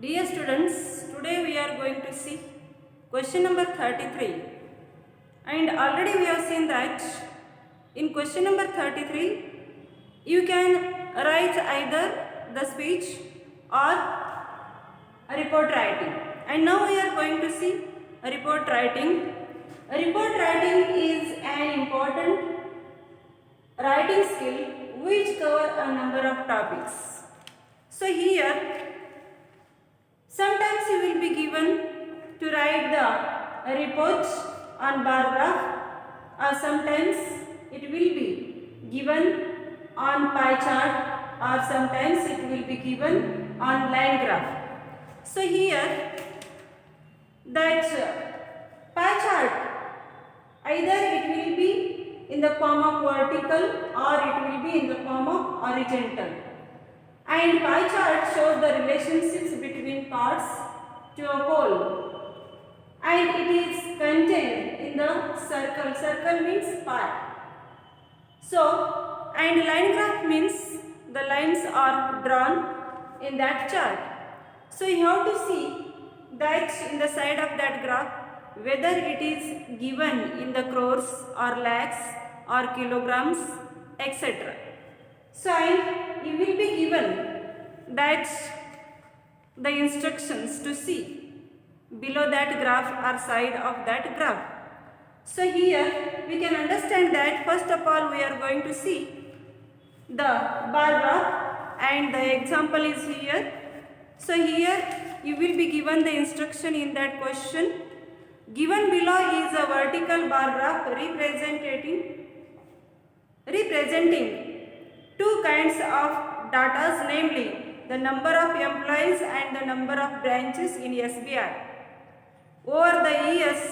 Dear students, today we are going to see question number 33, and already we have seen that in question number 33 you can write either the speech or a report writing, and now we are going to see a report writing. A report writing is an important writing skill which cover a number of topics. So here sometimes you will be given to write the report on bar graph, or sometimes it will be given on pie chart, or sometimes it will be given on line graph. So here that pie chart, either it will be in the form of vertical or it will be in the form of horizontal. And pie chart shows the relationships between parts to a whole, and it is contained in the circle. Circle means pie. So, and line graph means the lines are drawn in that chart. So you have to see that in the side of that graph whether it is given in the crores or lakhs or kilograms, etc. So you will be given that the instructions to see below that graph or side of that graph. So here we can understand that first of all we are going to see the bar graph, and the example is here. So here you will be given the instruction in that question. Given below is a vertical bar graph representing two kinds of data, namely the number of employees and the number of branches in SBI. Over the years,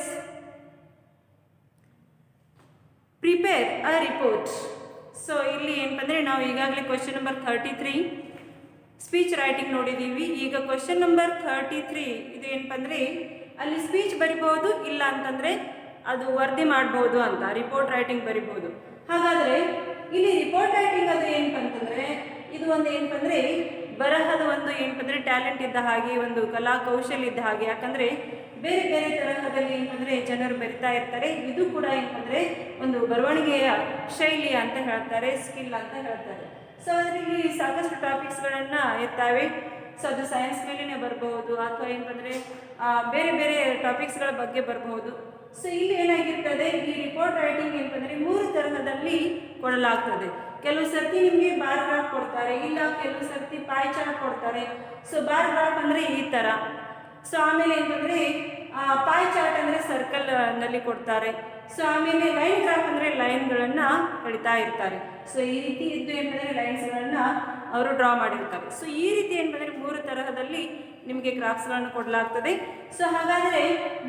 prepare a report. So ಇಲ್ಲಿ ಏನಂದ್ರೆ ನಾವು ಈಗಾಗಲೇ question number 33 speech writing ನೋಡಿದ್ದೀವಿ. ಈಗ question number 33 ಇದು ಏನಂದ್ರೆ ಅಲ್ಲಿ speech ಬರಿಬಹುದು, ಇಲ್ಲ ಅಂತಂದ್ರೆ ಅದು ವರದಿ ಮಾಡಬಹುದು ಅಂತ, ರಿಪೋರ್ಟ್ ರೈಟಿಂಗ್ ಬರಿಬಹುದು. ಹಾಗಾದ್ರೆ ಇಲ್ಲಿ ರಿಪೋರ್ಟ್ ರೈಟಿಂಗ್ ಅದು ಏನಂತಂದ್ರೆ ಇದು ಒಂದು ಏನಂದ್ರೆ ಬರಹದ ಒಂದು ಏನಂದ್ರೆ ಟ್ಯಾಲೆಂಟ್ ಇದ್ದ ಹಾಗೆ, ಒಂದು ಕಲಾ ಕೌಶಲ್ಯ ಇದ್ದ ಹಾಗೆ. ಯಾಕಂದ್ರೆ ಬೇರೆ ಬೇರೆ ತರಹದಲ್ಲಿ ಏನಂದ್ರೆ ಜನರು ಬರಿತಾ ಇರ್ತಾರೆ. ಇದು ಕೂಡ ಏನಂದ್ರೆ ಒಂದು ಬರವಣಿಗೆಯ ಶೈಲಿ ಅಂತ ಹೇಳ್ತಾರೆ, ಸ್ಕಿಲ್ ಅಂತ ಹೇಳ್ತಾರೆ. ಸೊ ಅದರಲ್ಲಿ ಸಾಕಷ್ಟು ಟಾಪಿಕ್ಸ್ಗಳನ್ನ ಇರ್ತವೆ. ಸೊ ಅದು ಸೈನ್ಸ್ ಮೇಲೆನೇ ಬರಬಹುದು, ಅಥವಾ ಏನಂದ್ರೆ ಬೇರೆ ಬೇರೆ ಟಾಪಿಕ್ಸ್ಗಳ ಬಗ್ಗೆ ಬರಬಹುದು. ಸೊ ಇಲ್ಲಿ ಏನಾಗಿರ್ತದೆ, ಈ ರಿಪೋರ್ಟ್ ರೈಟಿಂಗ್ ಏನಂದ್ರೆ 3 ತರಹದಲ್ಲಿ ಕೊಡಲಾಗ್ತದೆ. ಕೆಲವು ಸರ್ತಿ ನಿಮಗೆ ಬಾರ್ ಗ್ರಾಫ್ ಕೊಡ್ತಾರೆ, ಇಲ್ಲ ಕೆಲವು ಸರ್ತಿ ಪಾಯ್ ಚಾರ್ಟ್ ಕೊಡ್ತಾರೆ. ಸೊ ಬಾರ್ ಗ್ರಾಫ್ ಅಂದ್ರೆ ಈ ತರ. ಸೊ ಆಮೇಲೆ ಏನಂದ್ರೆ ಪಾಯ್ ಚಾರ್ಟ್ ಅಂದ್ರೆ ಸರ್ಕಲ್ ನಲ್ಲಿ ಕೊಡ್ತಾರೆ. ಸೊ ಆಮೇಲೆ ಲೈನ್ ಗ್ರಾಫ್ ಅಂದ್ರೆ ಲೈನ್ಗಳನ್ನ ಕಳಿತಾ ಇರ್ತಾರೆ. ಸೊ ಈ ರೀತಿ ಇದ್ದು ಏನಂದ್ರೆ ಲೈನ್ಸ್ಗಳನ್ನ ಅವರು ಡ್ರಾ ಮಾಡಿರ್ತಾರೆ. ಸೊ ಈ ರೀತಿ ಏನಂದ್ರೆ 3 ತರಹದಲ್ಲಿ ನಿಮಗೆ ಗ್ರಾಫ್ಸ್ಗಳನ್ನು ಕೊಡಲಾಗ್ತದೆ. ಸೊ ಹಾಗಾದರೆ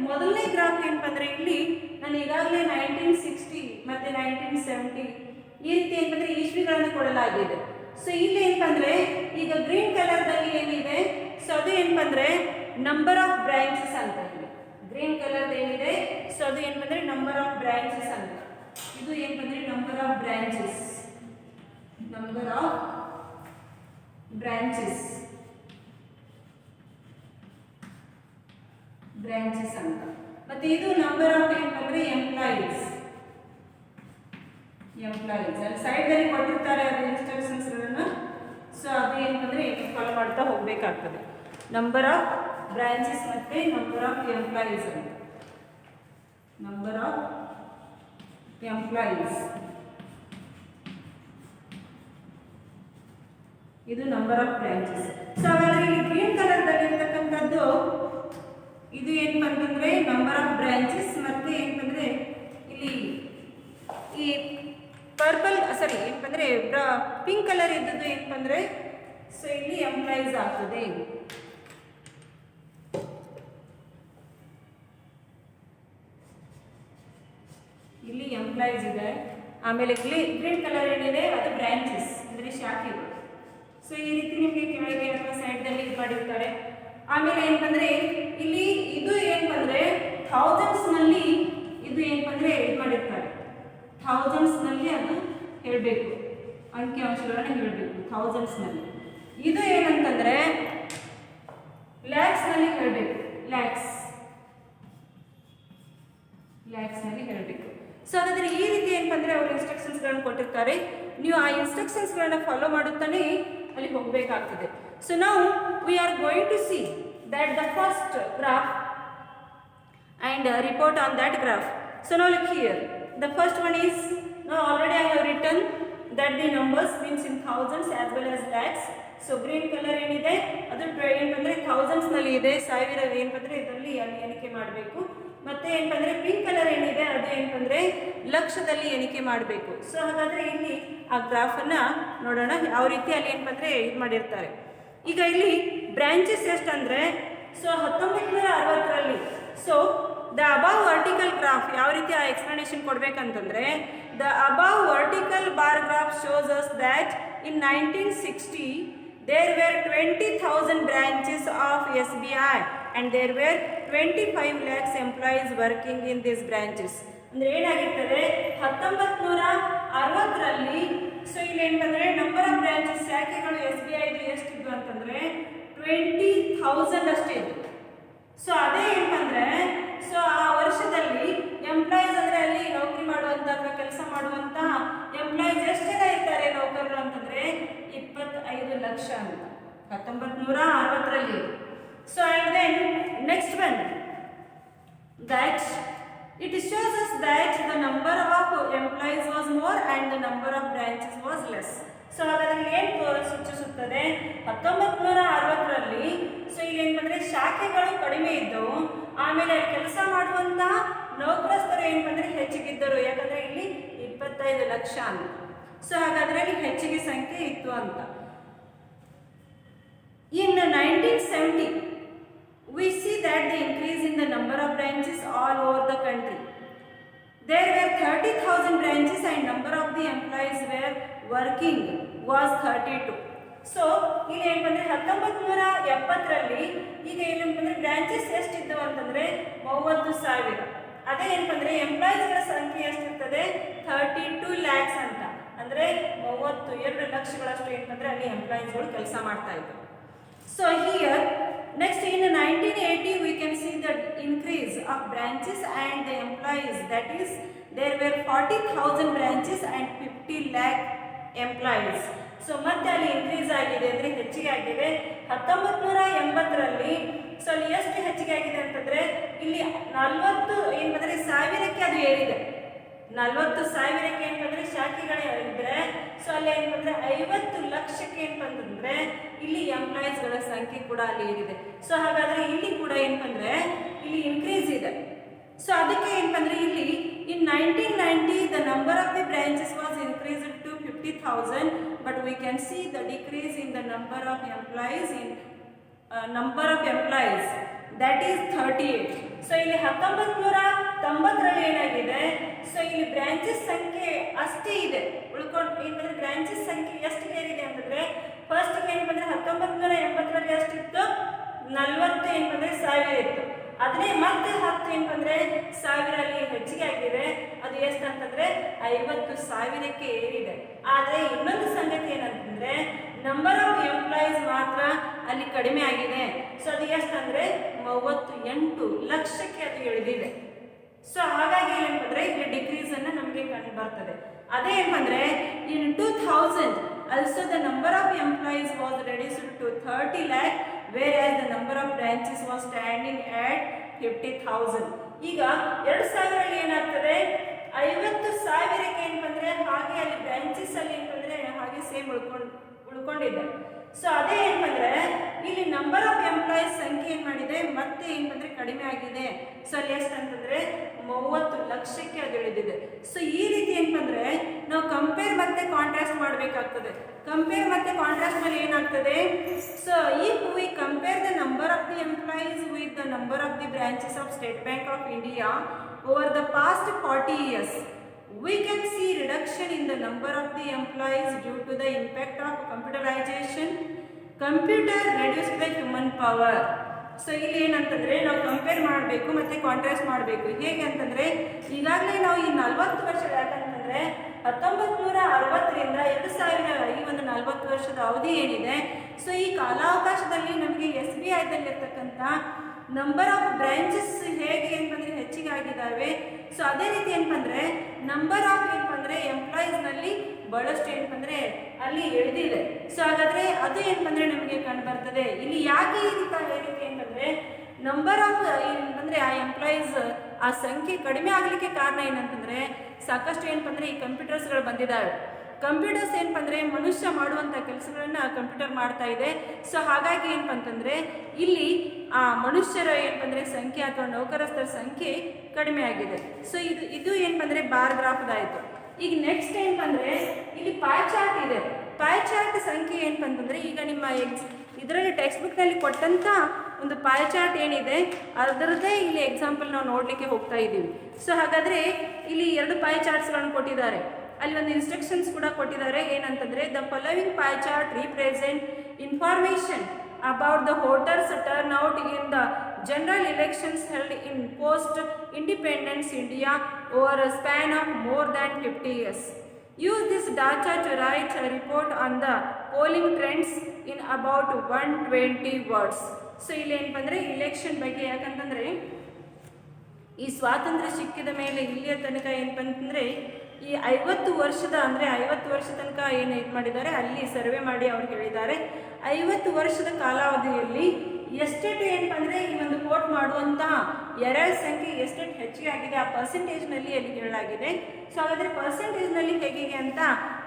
ಮೊದಲನೇ ಗ್ರಾಫ್ ಏನಂದ್ರೆ ಇಲ್ಲಿ ನಾನು ಈಗಾಗಲೇ 1960 ಮತ್ತೆ 1970 ಈ ರೀತಿ ಏನಂದ್ರೆ ಇಸ್ವಿಗಳನ್ನು ಕೊಡಲಾಗಿದೆ. ಸೊ ಇಲ್ಲಿ ಏನಂದ್ರೆ ಈಗ ಗ್ರೀನ್ ಕಲರ್ದಲ್ಲಿ ಏನಿದೆ, ಸೊ ಅದು ಏನಂದ್ರೆ ನಂಬರ್ ಆಫ್ ಬ್ರಾಂಚಸ್ ಅಂತ ಇದೆ. ಗ್ರೀನ್ ಕಲರ್ ಏನಿದೆ, ಸೊ ಅದು ಏನಂದ್ರೆ ನಂಬರ್ ಆಫ್ ಬ್ರಾಂಚಸ್ ಅಂತ. ಇದು ಏನಂದ್ರೆ ನಂಬರ್ ಆಫ್ ಬ್ರಾಂಚಸ್ ಅಂತ. ಮತ್ತೆ ಇದು ನಂಬರ್ ಆಫ್ ಏನಂದ್ರೆ ಎಂಪ್ಲಾಯೀಸ್ ಅಲ್ಲಿ ಸೈಡ್ ಅಲ್ಲಿ ಕೊಟ್ಟಿರ್ತಾರೆ ಅದು ಇನ್ಸ್ಟ್ರಕ್ಷನ್ಸ್ ಗಳನ್ನ. ಸೊ ಅದು ಏನಂದ್ರೆ ಫಾಲೋ ಮಾಡ್ತಾ ಹೋಗ್ಬೇಕಾಗ್ತದೆ. ನಂಬರ್ ಆಫ್ ಬ್ರಾಂಚಸ್ ಮತ್ತೆ ನಂಬರ್ ಆಫ್ ಎಂಪ್ಲಾಯೀಸ್ ಅಂತ. ನಂಬರ್ ಆಫ್ ಎಂಪ್ಲಾಯೀಸ್, ಇದು ನಂಬರ್ ಆಫ್ ಬ್ರಾಂಚಸ್. ಸೊ ಹಾಗಾದ್ರೆ ಇಲ್ಲಿ ಗ್ರೀನ್ ಕಲರ್ ದಲ್ಲಿ ಇರ್ತಕ್ಕಂಥದ್ದು ಇದು ಏನಂತಂದ್ರೆ ನಂಬರ್ ಆಫ್ ಬ್ರಾಂಚಸ್, ಮತ್ತೆ ಏನಂದ್ರೆ ಇಲ್ಲಿ ಈ ಪರ್ಪಲ್ ಏನಂದ್ರೆ ಪಿಂಕ್ ಕಲರ್ ಇದ್ದದ್ದು ಏನಂದ್ರೆ ಸೊ ಇಲ್ಲಿ ಎಂಪ್ಲಾಯೀಸ್ ಆಗ್ತದೆ. ಇಲ್ಲಿ ಎಂಪ್ಲಾಯೀಸ್ ಇದೆ. ಆಮೇಲೆ ಗ್ರೀನ್ ಕಲರ್ ಏನಿದೆ ಅದು ಬ್ರಾಂಚಸ್ ಅಂದ್ರೆ ಶಾಖೆಗಳು. ಸೊ ಈ ರೀತಿ ನಿಮಗೆ ಕೆಳಗೆ ಅಥವಾ ಸೈಡ್ದಲ್ಲಿ ಇದು ಮಾಡಿರ್ತಾರೆ. ಆಮೇಲೆ ಏನಂದ್ರೆ ಇಲ್ಲಿ ಇದು ಏನಂದ್ರೆ ಥೌಸಂಡ್ಸ್ ನಲ್ಲಿ ಇದು ಏನಂದ್ರೆ ಇದು ಮಾಡಿರ್ತಾರೆ. ಥೌಸಂಡ್ಸ್ ನಲ್ಲಿ ಅದು ಹೇಳಬೇಕು, ಅಂಕಿಅಂಶಗಳನ್ನು ಹೇಳಬೇಕು ಥೌಸಂಡ್ಸ್ ನಲ್ಲಿ. ಇದು ಏನಂತಂದ್ರೆ ಏನಂದರೆ ಅವರು ಇನ್ಸ್ಟ್ರಕ್ಷನ್ಸ್ಗಳನ್ನು ಕೊಟ್ಟಿರ್ತಾರೆ, ನೀವು ಆ ಇನ್ಸ್ಟ್ರಕ್ಷನ್ಸ್ಗಳನ್ನ ಫಾಲೋ ಮಾಡುತ್ತಾನೆ ಅಲ್ಲಿ ಹೋಗಬೇಕಾಗ್ತದೆ. ಸೊ ನಾವು we are going to see that the first graph and report on that graph. So now look here, the first one is, now already I have written that the numbers means in thousands as well as lakhs. So green color ಏನಿದೆ ಅದು ಏನಂದ್ರೆ thousands ನಲ್ಲಿ ಇದೆ, ಸಾವಿರ ಏನಂದ್ರೆ ಇದರಲ್ಲಿ ಅಲ್ಲಿ ಎಣಿಕೆ ಮಾಡಬೇಕು. ಮತ್ತೆ ಏನಂದ್ರೆ ಪಿಂಕ್ ಕಲರ್ ಏನಿದೆ ಅದು ಏನಂದ್ರೆ ಲಕ್ಷದಲ್ಲಿ ಎಣಿಕೆ ಮಾಡಬೇಕು. ಸೊ ಹಾಗಾದ್ರೆ ಇಲ್ಲಿ ಆ ಗ್ರಾಫ್ ಅನ್ನ ನೋಡೋಣ ಯಾವ ರೀತಿ ಅಲ್ಲಿ ಏನಂದ್ರೆ ಇದು ಮಾಡಿರ್ತಾರೆ. ಈಗ ಇಲ್ಲಿ ಬ್ರಾಂಚಸ್ ಎಷ್ಟಂದ್ರೆ, ಸೊ 1960ರಲ್ಲಿ, so the above vertical graph ಯಾವ ರೀತಿ ಆ ಎಕ್ಸ್ಪ್ಲನೇಷನ್ ಕೊಡ್ಬೇಕಂತಂದ್ರೆ, the above vertical bar graph shows us that in 1960 there were 20,000 branches of SBI and there were 25 lakhs employees working in these branches. ಅಂದ್ರೆ ಏನಾಗಿರ್ತದೆ 1960ರಲ್ಲಿ, so ಇಲ್ಲಿ ಏನಂತಂದ್ರೆ number of branches ಶಾಖೆಗಳು SBI ಎಷ್ಟಿದ್ವು ಅಂತಂದ್ರೆ 20,000 ಅಷ್ಟೇ ಇತ್ತು. ಸೊ ಅದೇ ಏನಂದ್ರೆ, ಸೊ ಆ ವರ್ಷದಲ್ಲಿ ಎಂಪ್ಲಾಯೀಸ್ ಅಂದ್ರೆ ಅಲ್ಲಿ ನೌಕರಿ ಮಾಡುವಂತ ಅಥವಾ ಕೆಲಸ ಮಾಡುವಂತ ಎಂಪ್ಲಾಯೀಸ್ ಎಷ್ಟು ಜನ ಇರ್ತಾರೆ ನೌಕರರು ಅಂತಂದ್ರೆ 25 ಲಕ್ಷ ಅಂತ 1960ರಲ್ಲಿ. So and then next one that it shows us that the number of employees was more and the number of branches was less. So ಹಾಗಾದ್ರೆ ಏನು ಸೂಚಿಸುತ್ತದೆ, 1960ರಲ್ಲಿ ಸೊ ಇಲ್ಲಿ ಏನಂದ್ರೆ ಶಾಖೆಗಳು ಕಡಿಮೆ ಇದ್ದವು, ಆಮೇಲೆ ಕೆಲಸ ಮಾಡುವಂತ ನೌಕರಸ್ಥರು ಏನಂದ್ರೆ ಹೆಚ್ಚಿಗಿದ್ದರು, ಯಾಕಂದ್ರೆ ಇಲ್ಲಿ 25 ಲಕ್ಷ ಅಂತ. ಸೊ ಹಾಗಾದ್ರೆ ಇಲ್ಲಿ ಹೆಚ್ಚಿಗೆ ಸಂಖ್ಯೆ ಇತ್ತು ಅಂತ. In 1970 we see that the increase in the number of branches all over the country. There were 30,000 branches and number of the employees were working was 32. So ಇಲ್ಲಿ ಏನಂದ್ರೆ 1970ರಲ್ಲಿ ಈಗ ಏನಂತಂದ್ರೆ ಬ್ರಾಂಚಸ್ ಎಷ್ಟಿದ್ದವು ಅಂತಂದ್ರೆ 30,000. ಅದೇ ಏನಂದ್ರೆ ಎಂಪ್ಲಾಯೀಸ್ಗಳ ಸಂಖ್ಯೆ ಎಷ್ಟಿರ್ತದೆ 32 ಲ್ಯಾಕ್ಸ್ ಅಂತ, ಅಂದ್ರೆ 32 ಲಕ್ಷಗಳಷ್ಟು ಏನಂದ್ರೆ ಅಲ್ಲಿ ಎಂಪ್ಲಾಯೀಸ್ಗಳು ಕೆಲಸ ಮಾಡ್ತಾ ಇದ್ರು. So here next in 1980 we can see the increase of branches and the employees, that is there were 40,000 branches and 50 lakh employees. So ಮತ್ತೆ ಅಲ್ಲಿ ಇನ್ಕ್ರೀಸ್ ಆಗಿದೆ ಅಂದ್ರೆ ಹೆಚ್ಚಿಗೆ ಆಗಿದೆ 1980ರಲ್ಲಿ. ಸೊ ಅಲ್ಲಿ ಎಷ್ಟು ಹೆಚ್ಚಿಗೆ ಆಗಿದೆ ಅಂತಂದ್ರೆ ಇಲ್ಲಿ 40 ಏನಂದ್ರೆ ಸಾವಿರಕ್ಕೆ ಅದು ಏರಿದೆ, 40,000ಕ್ಕೆ ಏನಂದ್ರೆ ಶಾಖೆಗಳೇ ಇದ್ರೆ, ಸೊ ಅಲ್ಲಿ ಏನಂದ್ರೆ 50 ಲಕ್ಷಕ್ಕೆ ಏನಂತಂದ್ರೆ ಇಲ್ಲಿ ಎಂಪ್ಲಾಯೀಸ್ಗಳ ಸಂಖ್ಯೆ ಕೂಡ ಅಲ್ಲಿ ಏರಿದೆ. ಸೊ ಹಾಗಾದ್ರೆ ಇಲ್ಲಿ ಕೂಡ ಏನಂದ್ರೆ ಇಲ್ಲಿ ಇನ್ಕ್ರೀಸ್ ಇದೆ. ಸೊ ಅದಕ್ಕೆ ಏನಂದ್ರೆ ಇಲ್ಲಿ in 1990 the number of the branches was increased to 50,000, but we can see the decrease in the number of employees that is 38. So ಇಲ್ಲಿ 1990ರಲ್ಲಿ ಏನಾಗಿದೆ, ಸೊ ಇಲ್ಲಿ ಬ್ರಾಂಚಸ್ ಸಂಖ್ಯೆ ಅಷ್ಟೇ ಇದೆ ಉಳ್ಕೊಂಡು, ಏನಂದ್ರೆ ಬ್ರಾಂಚಸ್ ಸಂಖ್ಯೆ ಎಷ್ಟು ಏರಿದೆ ಅಂತಂದ್ರೆ ಫಸ್ಟ್ ಏನಂದ್ರೆ 1980ರಲ್ಲಿ ಎಷ್ಟಿತ್ತು 40 ಏನಂದ್ರೆ 1000 ಇತ್ತು, ಅದನ್ನೇ ಮತ್ತೆ 10 ಏನಂದ್ರೆ 1000 ಅಲ್ಲಿ ಹೆಚ್ಚಿಗೆ ಆಗಿದೆ, ಅದು ಎಷ್ಟು ಅಂತಂದ್ರೆ 50,000ಕ್ಕೆ ಏರಿದೆ. ಆದ್ರೆ ಇನ್ನೊಂದು ಸಂಗತಿ ಏನಂತಂದ್ರೆ ನಂಬರ್ ಆಫ್ ಎಂಪ್ಲಾಯೀಸ್ ಮಾತ್ರ ಅಲ್ಲಿ ಕಡಿಮೆ ಆಗಿದೆ. ಸೊ ಅದು ಎಷ್ಟಂದ್ರೆ 38 ಲಕ್ಷಕ್ಕೆ ಅದು ಇಳಿದಿದೆ. ಸೊ ಹಾಗಾಗಿ ಏನಂದ್ರೆ ಇಲ್ಲಿ ಡಿಕ್ರೀಸ್ ಅನ್ನ ನಮಗೆ ಕಂಡು ಬರ್ತದೆ. ಅದೇ ಏನಂದ್ರೆ in 2000 also the number of employees was reduced to 30 lakh whereas the number of branches was standing at 50,000. ಈಗ 2000ರಲ್ಲಿ ಏನಾಗ್ತದೆ 50,000ಕ್ಕೆ ಏನಂದ್ರೆ ಹಾಗೆ ಅಲ್ಲಿ ಬ್ರಾಂಚಸ್ ಅಲ್ಲಿ ಏನಂದ್ರೆ ಹಾಗೆ ಸೇಮ್ ಉಳ್ಕೊಂಡಿದೆ. ಸೊ ಅದೇ ಏನಂದ್ರೆ ಇಲ್ಲಿ ನಂಬರ್ ಆಫ್ ಎಂಪ್ಲಾಯೀಸ್ ಸಂಖ್ಯೆ ಏನ್ ಮಾಡಿದೆ ಮತ್ತೆ ಏನಂದ್ರೆ ಕಡಿಮೆ ಆಗಿದೆ. ಸೊ ಅಲ್ಲಿ ಎಷ್ಟಂತಂದ್ರೆ 30 ಲಕ್ಷಕ್ಕೆ ಅದು ಇಳಿದಿದೆ. ಸೊ ಈ ರೀತಿ ಏನಂದ್ರೆ ನಾವು ಕಂಪೇರ್ ಮತ್ತೆ ಕಾಂಟ್ರಾಸ್ಟ್ ಮಾಡಬೇಕಾಗ್ತದೆ. ಕಂಪೇರ್ ಮತ್ತೆ ಕಾಂಟ್ರಾಸ್ಟ್ ನಲ್ಲಿ ಏನಾಗ್ತದೆ, so if we compare the number of the employees with the number of the branches of state bank of India over the past 40 years, we can see reduction in the number of the employees due to the impact of computerization. Computer reduced the human power. So ಇಲ್ಲಿ ಏನಂತಂದ್ರೆ ನಾವು compare ಮಾಡಬೇಕು ಮತ್ತೆ contrast ಮಾಡಬೇಕು. ಹೇಗೆ ಅಂತಂದ್ರೆ ಈಗಾಗಲೇ ನಾವು ಈ 40 ವರ್ಷ, ಯಾಕಂತಂದ್ರೆ 1960ರಿಂದ 2000 ಈ ಒಂದು 40 ವರ್ಷದ ಅವಧಿ ಏನಿದೆ, ಸೊ ಈ ಕಾಲಾವಕಾಶದಲ್ಲಿ ನಮಗೆ SBI ದಲ್ಲಿ ಇರತಕ್ಕಂಥ ನಂಬರ್ ಆಫ್ ಬ್ರಾಂಚಸ್ ಹೇಗೆ ಏನಂದರೆ ಹೆಚ್ಚಿಗೆ ಆಗಿದ್ದಾವೆ. ಸೊ ಅದೇ ರೀತಿ ಏನಂದರೆ ನಂಬರ್ ಆಫ್ ಏನಂದರೆ ಎಂಪ್ಲಾಯೀಸ್ನಲ್ಲಿ ಬಹಳಷ್ಟು ಏನಂದರೆ ಅಲ್ಲಿ ಇಳಿದಿದೆ. ಸೊ ಹಾಗಾದರೆ ಅದು ಏನಂದರೆ ನಮಗೆ ಕಂಡು ಬರ್ತದೆ. ಇಲ್ಲಿ ಯಾಕೆ ಈ ರೀತಿ ಏನಂದರೆ ನಂಬರ್ ಆಫ್ ಏನಂದರೆ ಆ ಎಂಪ್ಲಾಯೀಸ್ ಆ ಸಂಖ್ಯೆ ಕಡಿಮೆ ಆಗಲಿಕ್ಕೆ ಕಾರಣ ಏನಂತಂದರೆ ಸಾಕಷ್ಟು ಏನಂದರೆ ಈ ಕಂಪ್ಯೂಟರ್ಸ್ಗಳು ಬಂದಿದ್ದಾವೆ. ಕಂಪ್ಯೂಟರ್ಸ್ ಏನಪ್ಪ ಅಂದರೆ ಮನುಷ್ಯ ಮಾಡುವಂಥ ಕೆಲಸಗಳನ್ನು ಕಂಪ್ಯೂಟರ್ ಮಾಡ್ತಾ ಇದೆ. ಸೊ ಹಾಗಾಗಿ ಏನಪ್ಪ ಅಂತಂದರೆ ಇಲ್ಲಿ ಆ ಮನುಷ್ಯರ ಏನಪ್ಪ ಅಂದರೆ ಸಂಖ್ಯೆ ಅಥವಾ ನೌಕರಸ್ಥರ ಸಂಖ್ಯೆ ಕಡಿಮೆ ಆಗಿದೆ. ಸೊ ಇದು ಏನಪ್ಪ ಅಂದರೆ ಬಾರ್ ಗ್ರಾಫ್ದಾಯಿತು. ಈಗ ನೆಕ್ಸ್ಟ್ ಏನಪ್ಪ ಅಂದರೆ ಇಲ್ಲಿ ಪಾಯ್ ಚಾರ್ಟ್ ಇದೆ. ಪಾಯ್ ಚಾರ್ಟ್ ಸಂಖ್ಯೆ ಏನಪ್ಪ ಅಂತಂದರೆ ಈಗ ನಿಮ್ಮ ಇದರಲ್ಲಿ ಟೆಕ್ಸ್ಟ್ ಬುಕ್ನಲ್ಲಿ ಕೊಟ್ಟಂಥ ಒಂದು ಪಾಯ್ ಚಾರ್ಟ್ ಏನಿದೆ ಅದರದ್ದೇ ಇಲ್ಲಿ ಎಕ್ಸಾಂಪಲ್ ನಾವು ನೋಡಲಿಕ್ಕೆ ಹೋಗ್ತಾ ಇದ್ದೀವಿ. ಸೊ ಹಾಗಾದರೆ ಇಲ್ಲಿ 2 ಪಾಯ್ ಚಾರ್ಟ್ಸ್ಗಳನ್ನು ಕೊಟ್ಟಿದ್ದಾರೆ. ಅಲ್ಲಿ ಒಂದು ಇನ್ಸ್ಟ್ರಕ್ಷನ್ಸ್ ಕೂಡ ಕೊಟ್ಟಿದ್ದಾರೆ. ಏನಂತಂದರೆ the following Pai chart represent information about the voters turn out in the general elections held in post independence India over a span of more than 50 years. Use this data to write a report on the polling trends in about 120 words. So ಇಲ್ಲಿ ಏನಪ್ಪ ಅಂದರೆ election ಬಗ್ಗೆ, ಯಾಕಂತಂದರೆ ಈ ಸ್ವಾತಂತ್ರ್ಯ ಸಿಕ್ಕಿದ ಮೇಲೆ ಇಲ್ಲಿಯ ತನಕ ಏನಪ್ಪ ಅಂತಂದರೆ ಈ 50 ವರ್ಷದ ಅಂದರೆ 50 ವರ್ಷ ತನಕ ಏನು ಇದು ಮಾಡಿದ್ದಾರೆ ಅಲ್ಲಿ ಸರ್ವೆ ಮಾಡಿ ಅವ್ರು ಹೇಳಿದ್ದಾರೆ 50 ವರ್ಷದ ಕಾಲಾವಧಿಯಲ್ಲಿ ಎಷ್ಟೆಷ್ಟು ಏನಪ್ಪ ಅಂದರೆ ಈ ಒಂದು ವೋಟ್ ಮಾಡುವಂತಹ ಎರರ್ ಸಂಖ್ಯೆ ಎಷ್ಟೆಷ್ಟು ಹೆಚ್ಚಿಗೆ ಆಗಿದೆ ಆ ಪರ್ಸೆಂಟೇಜ್ನಲ್ಲಿ ಅಲ್ಲಿ ಹೇಳಲಾಗಿದೆ. ಸೊ ಹಾಗಾದರೆ ಪರ್ಸೆಂಟೇಜ್ನಲ್ಲಿ ಹೇಗೆ ಅಂತ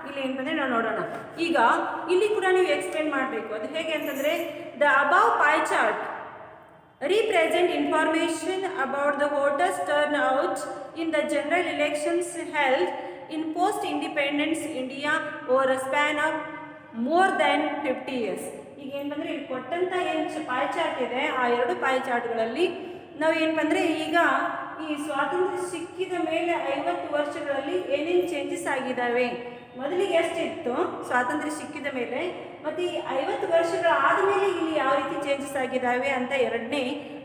ಇಲ್ಲಿ ಏನಂದರೆ ನಾವು ನೋಡೋಣ. ಈಗ ಇಲ್ಲಿ ಕೂಡ ನೀವು ಎಕ್ಸ್ಪ್ಲೇನ್ ಮಾಡಬೇಕು. ಅದು ಹೇಗೆ ಅಂತಂದರೆ the above Pai chart represent information about the voters turnout in the general elections held in post-independence India over a span of more than 50 years. ಈಗ ಏನಂದರೆ ಇಲ್ಲಿ ಕೊಟ್ಟಂಥ ಏನು ಪಾಯ್ ಚಾರ್ಟ್ ಇದೆ ಆ 2 ಪಾಯ್ ಚಾರ್ಟ್ಗಳಲ್ಲಿ ನಾವು ಏನಂದರೆ ಈಗ ಈ ಸ್ವಾತಂತ್ರ್ಯ ಸಿಕ್ಕಿದ ಮೇಲೆ 50 ವರ್ಷಗಳಲ್ಲಿ ಏನೇನು ಚೇಂಜಸ್ ಆಗಿದ್ದಾವೆ, ಮೊದಲಿಗೆ ಎಷ್ಟಿತ್ತು ಸ್ವಾತಂತ್ರ್ಯ ಸಿಕ್ಕಿದ ಮೇಲೆ ಮತ್ತು ಈ 50 ವರ್ಷಗಳ ಆದಮೇಲೆ ಇಲ್ಲಿ ಯಾವ ರೀತಿ ಚೇಂಜಸ್ ಆಗಿದ್ದಾವೆ ಅಂತ ಎರಡನೇ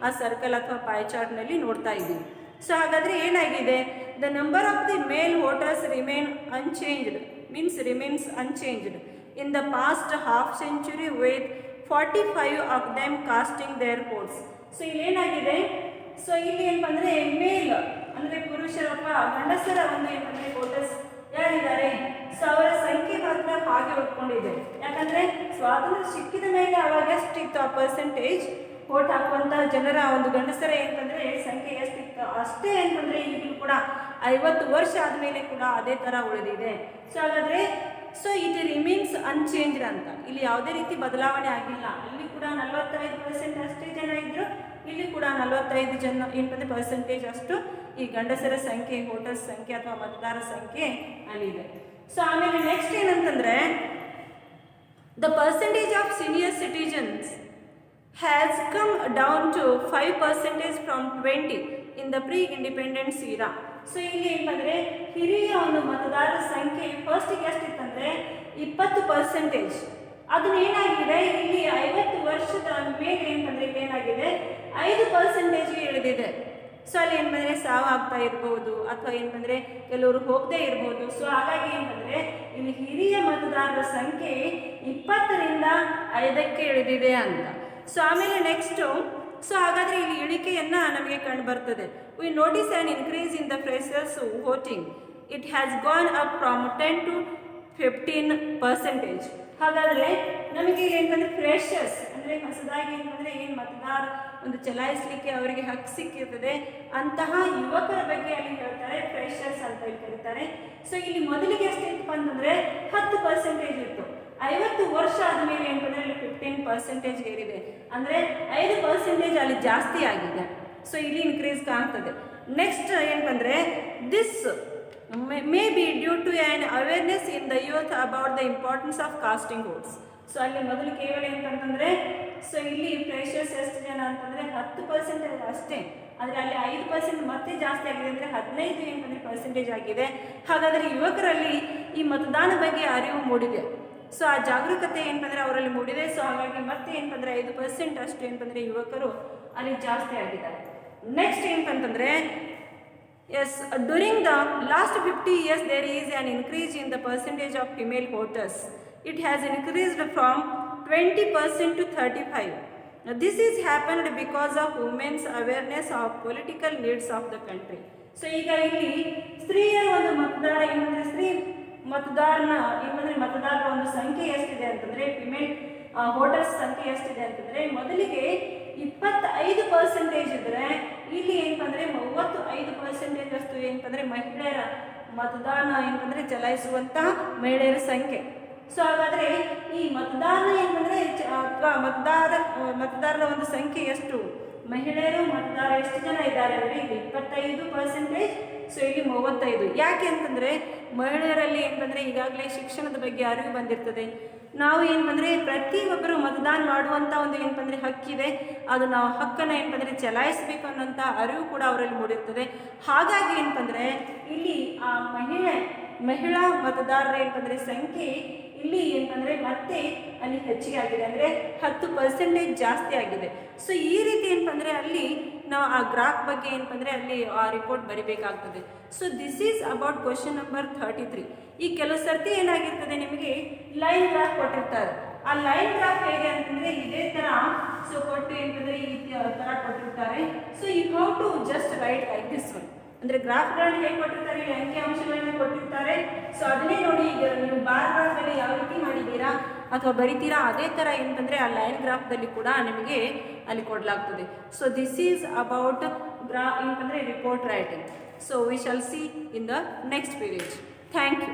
ಆ ಸರ್ಕಲ್ ಅಥವಾ ಪಾಯ್ ಚಾರ್ಟ್ನಲ್ಲಿ ನೋಡ್ತಾ ಇದ್ದೀವಿ. ಸೊ ಹಾಗಾದರೆ ಏನಾಗಿದೆ, the number of the male voters remains unchanged in the past half century with 45 of them casting their votes. So ಇಲ್ಲೇನಾಗಿದೆ, ಸೊ ಇಲ್ಲಿ ಏನಪ್ಪ ಅಂದರೆ ಮೇಲ್ ಅಂದರೆ ಪುರುಷರ ಅಥವಾ ಗಂಡಸರ ಒಂದು ಏನಂದರೆ ವೋಟರ್ಸ್ ಯಾರಿದ್ದಾರೆ, ಸೊ ಅವರ ಸಂಖ್ಯೆ ಮಾತ್ರ ಹಾಗೆ ಉಳ್ಕೊಂಡಿದೆ. ಯಾಕಂದರೆ ಸ್ವಾತಂತ್ರ್ಯ ಸಿಕ್ಕಿದ ಮೇಲೆ ಅವಾಗ ಎಷ್ಟಿತ್ತು ಆ ಪರ್ಸೆಂಟೇಜ್ ವೋಟ್ ಹಾಕುವಂಥ ಜನರ ಒಂದು ಗಂಡಸರ ಏನಂತಂದರೆ ಸಂಖ್ಯೆ ಎಷ್ಟಿತ್ತು ಅಷ್ಟೇ ಅಂತಂದರೆ ಈಗಲೂ ಕೂಡ 50 ವರ್ಷ ಆದಮೇಲೆ ಕೂಡ ಅದೇ ಥರ ಉಳಿದಿದೆ. ಸೊ ಹಾಗಾದರೆ ಸೊ ಇಟ್ ರಿಮೀನ್ಸ್ ಅನ್ಚೇಂಜ್ಡ್ ಅಂತ ಇಲ್ಲಿ ಯಾವುದೇ ರೀತಿ ಬದಲಾವಣೆ ಆಗಿಲ್ಲ. ಅಲ್ಲಿ ಕೂಡ 45% ಅಷ್ಟೇ ಜನ ಇದ್ದರು, ಇಲ್ಲಿ ಕೂಡ 45 ಜನ ಏನಂದರೆ ಪರ್ಸೆಂಟೇಜ್ ಅಷ್ಟು ಈ ಗಂಡಸರ ಸಂಖ್ಯೆ ವೋಟರ್ಸ್ ಸಂಖ್ಯೆ ಅಥವಾ ಮತದಾರರ ಸಂಖ್ಯೆ ಅಲ್ಲಿದೆ. ಸೊ ಆಮೇಲೆ ನೆಕ್ಸ್ಟ್ ಏನಂತಂದರೆ the percentage of senior citizens has come down to 5% from 20 in the pre independence era. So ಇಲ್ಲಿ ಏನಂದರೆ ಹಿರಿಯ ಒಂದು ಮತದಾರರ ಸಂಖ್ಯೆ ಫಸ್ಟಿಗೆ ಎಷ್ಟಿತ್ತಂದರೆ 20%. ಅದನ್ನೇನಾಗಿದೆ ಇಲ್ಲಿ 50 ವರ್ಷದ ಮೇಲೆ ಏನಂದರೆ ಇಲ್ಲಿ ಏನಾಗಿದೆ 5%ಗೆ ಇಳಿದಿದೆ. ಸೊ ಅಲ್ಲಿ ಏನಂದರೆ ಸಾವು ಆಗ್ತಾ ಇರ್ಬೋದು ಅಥವಾ ಏನಂದರೆ ಕೆಲವರು ಹೋಗದೇ ಇರ್ಬೋದು. ಸೊ ಹಾಗಾಗಿ ಏನಂದರೆ ಇಲ್ಲಿ ಹಿರಿಯ ಮತದಾರರ ಸಂಖ್ಯೆ 20ರಿಂದ 5ಕ್ಕೆ ಇಳಿದಿದೆ ಅಂತ. ಸೊ ಆಮೇಲೆ ನೆಕ್ಸ್ಟು ಸೊ ಹಾಗಾದರೆ ಇಲ್ಲಿ ಇಳಿಕೆಯನ್ನು ನಮಗೆ ಕಂಡು ಬರ್ತದೆ. V notice an increase in the freshers voting. It has gone up from 10 to 15%. ಹಾಗಾದರೆ ನಮಗೆ ಏನಂದರೆ ಫ್ರೆಷರ್ಸ್ ಅಂದರೆ ಹೊಸದಾಗಿ ಏನಂದರೆ ಏನು ಮತದಾರ ಒಂದು ಚಲಾಯಿಸಲಿಕ್ಕೆ ಅವರಿಗೆ ಹಕ್ಕು ಸಿಕ್ಕಿರ್ತದೆ ಅಂತಹ ಯುವಕರ ಬಗ್ಗೆ ಅಲ್ಲಿ ಹೇಳ್ತಾರೆ, ಫ್ರೆಷರ್ಸ್ ಅಂತ ಹೇಳಿ ಕರೀತಾರೆ. ಸೊ ಇಲ್ಲಿ ಮೊದಲಿಗೆ ಎಷ್ಟಿತ್ತು ಅಂತಂದರೆ 10% ಇತ್ತು. 50 ವರ್ಷ ಆದಮೇಲೆ ಏನಂದರೆ ಇಲ್ಲಿ 15% ಏರಿದೆ. ಅಂದರೆ 5% ಅಲ್ಲಿ ಜಾಸ್ತಿ ಆಗಿದೆ. ಸೊ ಇಲ್ಲಿ ಇನ್ಕ್ರೀಸ್ ಕಾಣ್ತದೆ. ನೆಕ್ಸ್ಟ್ ಏನಂದರೆ this may be due to an awareness in the youth about the importance of casting votes. So ಅಲ್ಲಿ ಮೊದಲು ಕೇವಲ ಏನಂತಂದರೆ ಸೊ ಇಲ್ಲಿ ಫ್ರೆಷರ್ಸ್ ಎಷ್ಟು ಜನ ಅಂತಂದರೆ 10% ಅಷ್ಟೇ, ಆದರೆ ಅಲ್ಲಿ 5% ಮತ್ತೆ ಜಾಸ್ತಿ ಆಗಿದೆ ಅಂದರೆ 15% ಆಗಿದೆ. ಹಾಗಾದರೆ ಯುವಕರಲ್ಲಿ ಈ ಮತದಾನ ಬಗ್ಗೆ ಅರಿವು ಮೂಡಿದೆ. ಸೊ ಆ ಜಾಗರೂಕತೆ ಏನಂದರೆ ಅವರಲ್ಲಿ ಮೂಡಿದೆ. ಸೊ ಹಾಗಾಗಿ ಮತ್ತೆ ಏನಂದರೆ 5% ಅಷ್ಟು ಏನಂದರೆ ಯುವಕರು ಅಲ್ಲಿ ಜಾಸ್ತಿ ಆಗಿದ್ದಾರೆ. ನೆಕ್ಸ್ಟ್ ಏನಂತಂದರೆ yes, during the last 50 years there is an increase in the percentage of female voters. It has increased from 20% to 35%. This is happened because of women's awareness of political needs of the country. So ಈಗ ಇಲ್ಲಿ ಸ್ತ್ರೀಯರ ಒಂದು ಮತದಾರ ಏನಂದ್ರೆ ಸ್ತ್ರೀ ಮತದಾರರ ಒಂದು ಸಂಖ್ಯೆ ಎಷ್ಟಿದೆ ಅಂತಂದ್ರೆ ಫಿಮೇಲ್ ವೋಟರ್ಸ್ ಸಂಖ್ಯೆ ಎಷ್ಟಿದೆ ಅಂತಂದ್ರೆ ಮೊದಲಿಗೆ 25% ಇದ್ರೆ ಇಲ್ಲಿ ಏನಂದ್ರೆ 35% ಅಷ್ಟು ಏನಂದ್ರೆ ಮಹಿಳೆಯರ ಮತದಾನ ಏನಂದ್ರೆ ಚಲಾಯಿಸುವಂತಹ ಮಹಿಳೆಯರ ಸಂಖ್ಯೆ. ಸೊ ಹಾಗಾದ್ರೆ ಈ ಮತದಾನ ಏನಂದ್ರೆ ಅಥವಾ ಮತದಾರರ ಒಂದು ಸಂಖ್ಯೆ ಎಷ್ಟು, ಮಹಿಳೆಯರು ಮತದಾರ ಎಷ್ಟು ಜನ ಇದ್ದಾರೆ ಅಂದರೆ ಇಲ್ಲಿ 25%, ಸೊ ಇಲ್ಲಿ 35. ಯಾಕೆ ಅಂತಂದ್ರೆ ಮಹಿಳೆಯರಲ್ಲಿ ಏನಂದ್ರೆ ಈಗಾಗಲೇ ಶಿಕ್ಷಣದ ಬಗ್ಗೆ ಅರಿವು ಬಂದಿರ್ತದೆ. ನಾವು ಏನಂದ್ರೆ ಪ್ರತಿಯೊಬ್ಬರು ಮತದಾನ ಮಾಡುವಂಥ ಒಂದು ಏನಂದ್ರೆ ಹಕ್ಕಿದೆ, ಅದು ನಾವು ಹಕ್ಕನ್ನು ಏನಂದ್ರೆ ಚಲಾಯಿಸಬೇಕು ಅನ್ನೋಂಥ ಅರಿವು ಕೂಡ ಅವರಲ್ಲಿ ಮೂಡಿರ್ತದೆ. ಹಾಗಾಗಿ ಏನಂದ್ರೆ ಇಲ್ಲಿ ಆ ಮಹಿಳಾ ಮತದಾರರ ಏನಂದ್ರೆ ಸಂಖ್ಯೆ ಇಲ್ಲಿ ಏನಂದ್ರೆ ಮತ್ತೆ ಅಲ್ಲಿ ಹೆಚ್ಚಿಗೆ ಆಗಿದೆ, ಅಂದರೆ 10% ಜಾಸ್ತಿ ಆಗಿದೆ. ಸೊ ಈ ರೀತಿ ಏನಂದ್ರೆ ಅಲ್ಲಿ ನಾವು ಆ ಗ್ರಾಫ್ ಬಗ್ಗೆ ಏನಂದ್ರೆ ಅಲ್ಲಿ ಆ ರಿಪೋರ್ಟ್ ಬರಿಬೇಕಾಗ್ತದೆ. So this is about question number 33. ಈ ಕೆಲವು ಸರ್ತಿ ಏನಾಗಿರ್ತದೆ, ನಿಮಗೆ ಲೈನ್ ಗ್ರಾಫ್ ಕೊಟ್ಟಿರ್ತಾರೆ. ಆ ಲೈನ್ ಗ್ರಾಫ್ ಹೇಗೆ ಅಂತಂದ್ರೆ ಇದೇ ತರ ಸೊ ಕೊಟ್ಟು ಏನಂದ್ರೆ ಈ ತರ ಕೊಟ್ಟಿರ್ತಾರೆ. So you have to just write like this one. ಅಂದ್ರೆ ಗ್ರಾಫ್ಗಳನ್ನ ಹೇಗೆ ಕೊಟ್ಟಿರ್ತಾರೆ, ಅಂಕಿ ಅಂಶಗಳನ್ನ ಕೊಟ್ಟಿರ್ತಾರೆ. ಸೊ ಅದನ್ನೇ ನೋಡಿ ಈಗ ನೀವು ಬಾರ್ ಗ್ರಾಫ್ದಲ್ಲಿ ಯಾವ ರೀತಿ ಮಾಡಿದ್ದೀರಾ ಅಥವಾ ಬರಿತೀರಾ ಅದೇ ಥರ ಏನಂತಂದರೆ ಆ ಲೈನ್ ಗ್ರಾಫ್ದಲ್ಲಿ ಕೂಡ ನಿಮಗೆ ಅಲ್ಲಿ ಕೊಡಲಾಗ್ತದೆ. ಸೊ ದಿಸ್ ಈಸ್ ಅಬೌಟ್ ಏನಂತಂದರೆ report writing. So we shall see in the next period. Thank you.